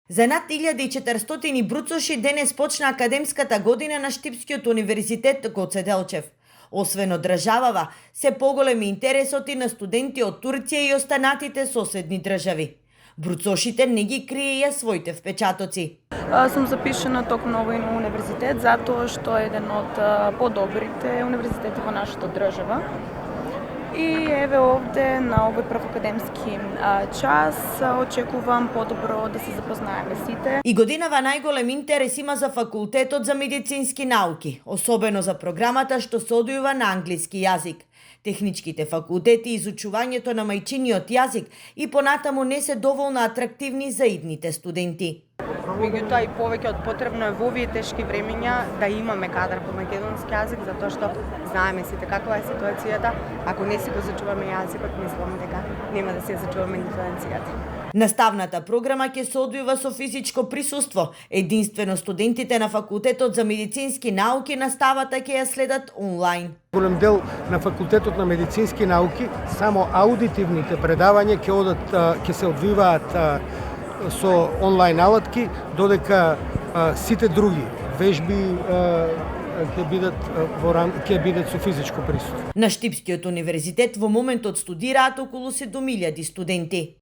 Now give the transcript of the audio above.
За над 1400 бруцоши денес почна академската година на Штипскиот универзитет Гоце Делчев. Освен од државава, се поголеми интересот и на студенти од Турција и останатите соседни држави. Бруцошите не ги криеја своите впечатоци. Сум запишана токму овој универзитет затоа што е еден од подобрите универзитети во нашата држава. И еве овде на овој прв академски час очекувам подобро да се запознаеме сите. И годинава најголем интерес има за факултетот за медицински науки, особено за програмата што се одвива на англиски јазик. Техничките факултети и изучувањето на мајчиниот јазик и понатаму не се доволно атрактивни за идните студенти. Меѓутоа и повеќе од потребно е во овие тешки времења да имаме кадар по македонски јазик, затоа што знаеме сите каква е ситуацијата. Ако не си го зачуваме јазикот, мислам дека нема да си ја зачуваме ниту нацијата. Наставната програма ќе се одвива со физичко присуство. Единствено студентите на факултетот за медицински науки наставата ќе ја следат онлайн. Голем дел на факултетот на медицински науки само аудитивните предавања ќе се одвиваат со онлайн алатки, додека сите други вежби ќе бидат со физичко присуство. На Штипскиот универзитет во моментот студираат околу 7000 студенти.